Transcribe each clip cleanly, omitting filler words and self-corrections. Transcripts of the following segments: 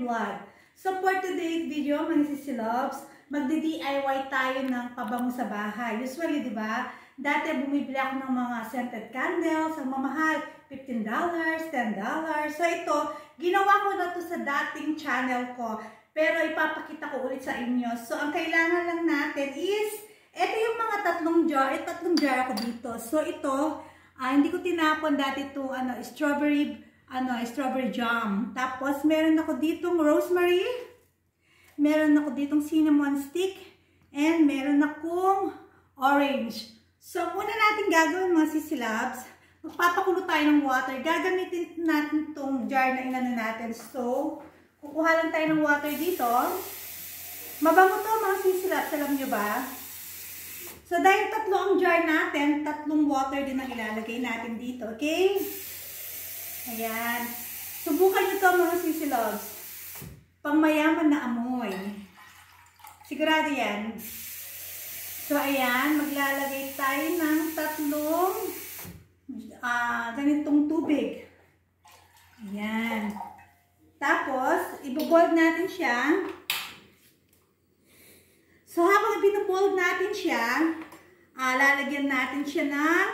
vlog. So for today's video, mga sisi loves, magdi-DIY tayo ng pabango sa bahay. Usually, di ba? Dati bumibili ako ng mga scented candles, ang mamahal, $15, $10. So ito, ginawa ko na to sa dating channel ko. Pero ipapakita ko ulit sa inyo. So ang kailangan lang natin is, ito yung mga tatlong jar. Tatlong jar ako dito. So ito, hindi ko tinapon dati ito, strawberry jam. Tapos, meron ako ditong rosemary. Meron ako ditong cinnamon stick. And meron akong orange. So, muna natin gagawin mga sisilabs. Magpapakulo tayo ng water. Gagamitin natin itong jar na inano natin. So, kukuha lang tayo ng water dito. Mabango to mga sisilabs. Alam nyo ba? So, dahil tatlo ang jar natin, tatlong water din ang ilalagay natin dito. Okay? Ayan. Subukan nyo to mga sisilogs. Pangmayaman na amoy. Sigurado yan. So, ayan. Maglalagay tayo ng tatlong ganitong tubig. Ayan. Tapos, ibobold natin siya. So, habang binubold natin siya, lalagyan natin siya ng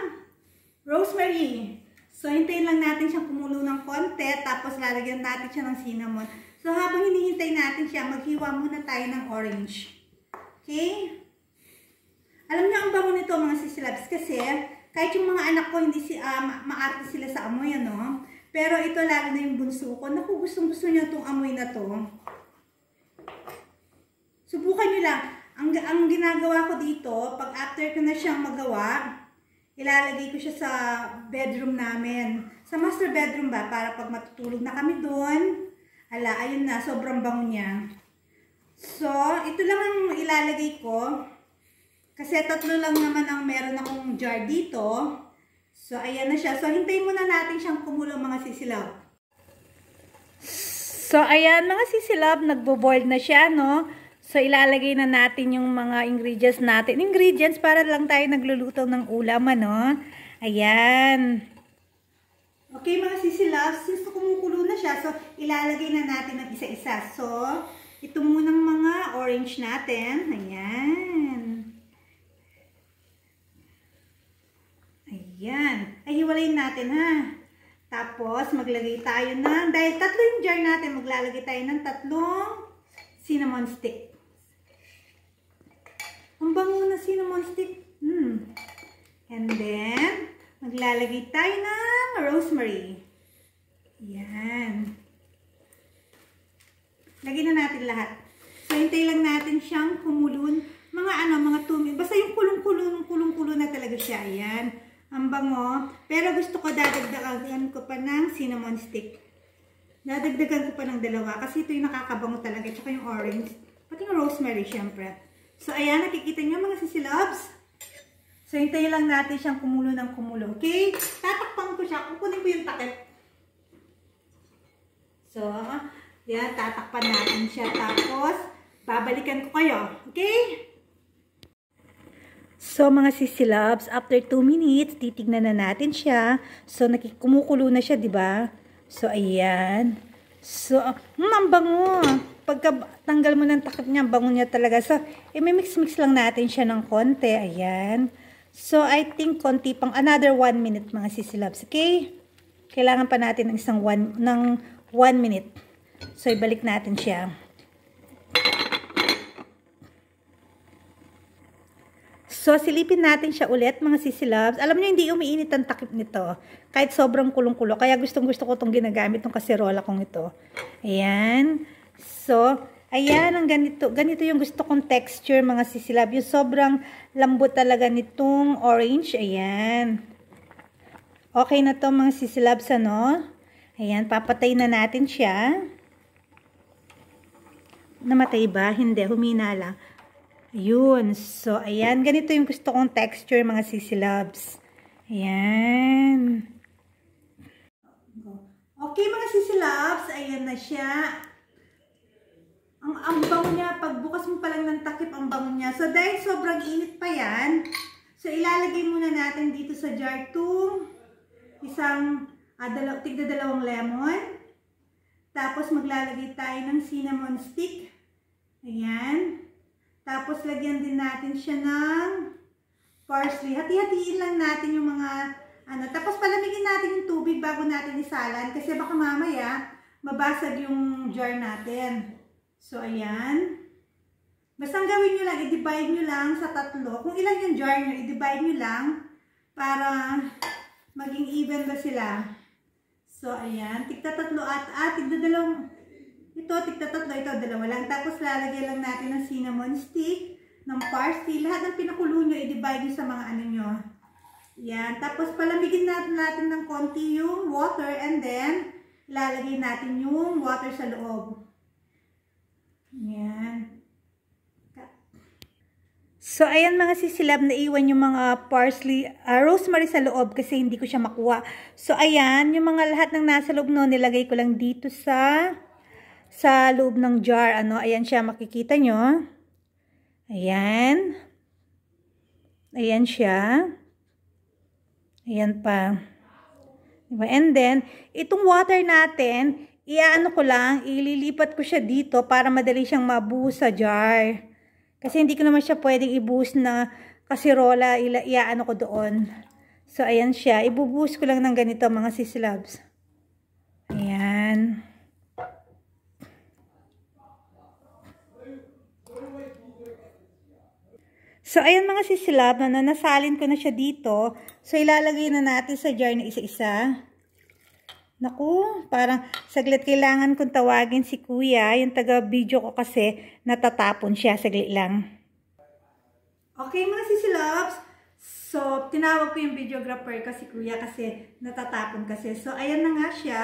rosemary. So, hintayin lang natin siyang kumulo ng konti, tapos lalagyan natin siya ng cinnamon. So, habang hinihintay natin siya, maghiwa muna tayo ng orange. Okay? Alam niyo ang bango nito mga sisilabs kasi kahit yung mga anak ko hindi maarte sila sa amoy, ano? Pero ito lalo na yung bunso ko. Naku, gustong-gusto niya itong amoy na to. Subukan niyo lang. Ang ginagawa ko dito, pag after ko na siyang magawa, ilalagay ko siya sa bedroom namin. Sa master bedroom ba, para pag matutulog na kami doon, ayun na, sobrang bango niya. So, ito lang ang ilalagay ko. Kasi tatlo lang naman ang meron akong jar dito. So, ayan na siya. So, hintayin muna natin siyang kumulo mga sisilab. So, ayan mga sisilab, nagbo-boil na siya, no? So, ilalagay na natin yung mga ingredients natin. Ingredients para lang tayo nagluluto ng ulam, ano? Ayan. Okay, mga sisilabs. Since kumukulo na siya, so, ilalagay na natin ng isa-isa. So, ito munang mga orange natin. Ayan. Ayan. Ay, hiwalayin natin, ha? Tapos, maglagay tayo ng, dahil tatlo yung jar natin, maglalagay tayo ng tatlong cinnamon stick. Ang bango na cinnamon stick. And then, maglalagay tayo ng rosemary. Yan. Lagyan na natin lahat. So, hintay lang natin siyang kumulun. Mga 2 minutes. Basta yung kulong-kulo na talaga siya. Ayan. Ang bango. Pero gusto ko dadagdagan ko pa ng cinnamon stick. Dadagdagan ko pa ng 2. Kasi ito yung nakakabango talaga. Tsaka yung orange. Pati yung rosemary, syempre. So, ayan, nakikita nyo mga sisilabs. So, hintayin lang natin siyang kumulo ng kumulo. Okay? Tatakpan ko siya. Kukunin ko yung takip. So, yan, tatakpan natin siya. Tapos, babalikan ko kayo. Okay? So, mga sisilabs, after 2 minutes, titignan na natin siya. So, kumukulo na siya, di ba? So, ayan. So, ang bango. Pagka tanggal mo ng takip niya, bango niya talaga. So, i-mix-mix lang natin siya ng konti. Ayan. So, I think konti pang another 1 minute mga sisilabs. Okay? Kailangan pa natin ng 1 minute. So, ibalik natin siya. So, silipin natin siya ulit mga sisilabs. Alam niyo, hindi umiinit ang takip nito. Kahit sobrang kulong-kulo. Kaya gustong-gusto ko itong ginagamit, itong kaserola kong ito. Ayan. So, ayan, ang ganito yung gusto kong texture, mga sisilab. Yung sobrang lambot talaga nitong orange. Ayan. Okay na to mga sisilabs, ano? Ayan, papatay na natin siya. Namatay ba? Hindi, humina lang. Ayun. So, ayan, ganito yung gusto kong texture, mga sisilabs. Ayan. Okay, mga sisilabs, ayan na siya. Ang bango niya, pagbukas mo pa lang ng takip, ang bango niya. So, dahil sobrang init pa yan, so, ilalagay muna natin dito sa jar 2, tigda 2 lemon, Tapos maglalagay tayo ng cinnamon stick. Ayan. Tapos lagyan din natin siya ng parsley. Hati-hatiin lang natin yung mga tapos palamigin natin yung tubig bago natin isalan kasi baka mamaya mabasag yung jar natin. So ayan. Basta ang gawin nyo lang, i-divide nyo lang sa 3. Kung ilan yung jar nyo, i-divide nyo lang para maging even ba sila. So ayan, tigta-3 at tigda-2. Ito, tigta-3, ito, 2 lang. Tapos lalagyan lang natin ng cinnamon stick, ng parsley. Lahat ng pinakulo nyo, i-divide nyo sa mga nyo. Yan. Tapos palamigin natin ng konti yung water and then ilalagay natin yung water sa loob. Yan. So, ayan mga sisilab, naiwan yung mga parsley, rosemary sa loob kasi hindi ko siya makuha. So, ayan, yung mga lahat ng nasa loob no, nilagay ko lang dito sa loob ng jar. Ayan siya, makikita nyo. Ayan. Ayan siya. Ayan pa. Diba? And then, itong water natin, iaano ko lang, ililipat ko siya dito para madali siyang mabuhos sa jar. Kasi hindi ko naman siya pwedeng ibuhos na kasirola, iaano ko doon. So, ayan siya. Ibubuhos ko lang ng ganito mga sisilabs. Ayan. So, ayan mga sisilab, nasalin ko na siya dito. So, ilalagay na natin sa jar na isa-isa. Naku, parang saglit kailangan kong tawagin si Kuya. Yung taga-video ko kasi natatapon siya. Saglit lang. Okay mga sisilabs. So, tinawag ko yung videographer ko si Kuya kasi natatapon kasi. So, ayan na nga siya.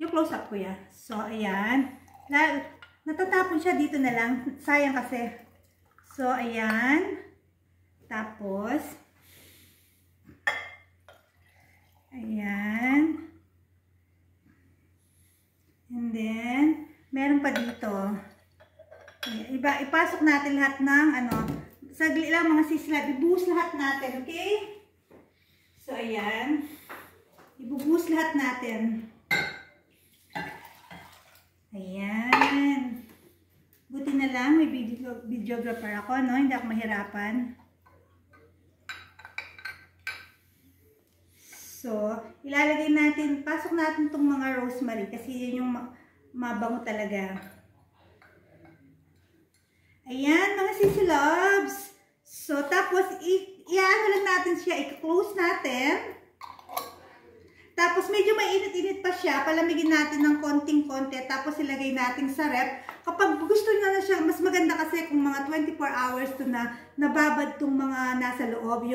Yung close-up Kuya. So, ayan. Natatapon siya dito na lang. Sayang kasi. So, ayan. Tapos, ayan. And then, meron pa dito. Ipasok natin lahat ng, saglit lang mga sisilab. Ibuhos lahat natin, okay? So, ayan. Ibubuhos lahat natin. Ayan. Buti na lang, may videographer ako, no? Hindi ako mahirapan. So, ilalagay natin, pasok natin itong mga rosemary kasi yun yung mabango talaga. Ayan, mga sisilabs. So, tapos, i-ano lang natin siya, i-close natin. Tapos, medyo mainit-init pa siya. Palamigin natin ng konting-konti. Tapos, ilagay natin sa rep. Kapag gusto nyo na siya, mas maganda kasi kung mga 24 hours to na nababad tong mga nasa loob.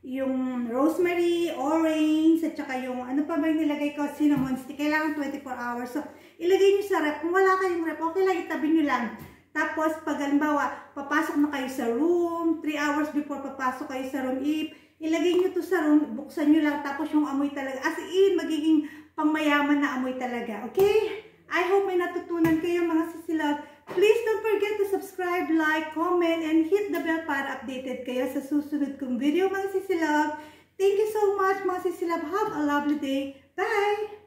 Yung rosemary, orange, at saka yung, ano pa ba yung nilagay ko, cinnamon stick. Kailangan 24 hours. So, ilagay nyo sa rep. Kung wala kayong rep, okay lang, itabi nyo lang. Tapos, pag halimbawa, papasok na kayo sa room, 3 hours before papasok kayo sa room, ilagay nyo to sa room, buksan nyo lang, tapos yung amoy talaga, as in, magiging pangmayaman na amoy talaga, okay? I hope may natutunan kayo mga sisilab. Please don't forget to subscribe, like, comment, and hit the bell para updated kayo sa susunod kong video mga sisilab. Thank you so much mga sisilab. Have a lovely day. Bye!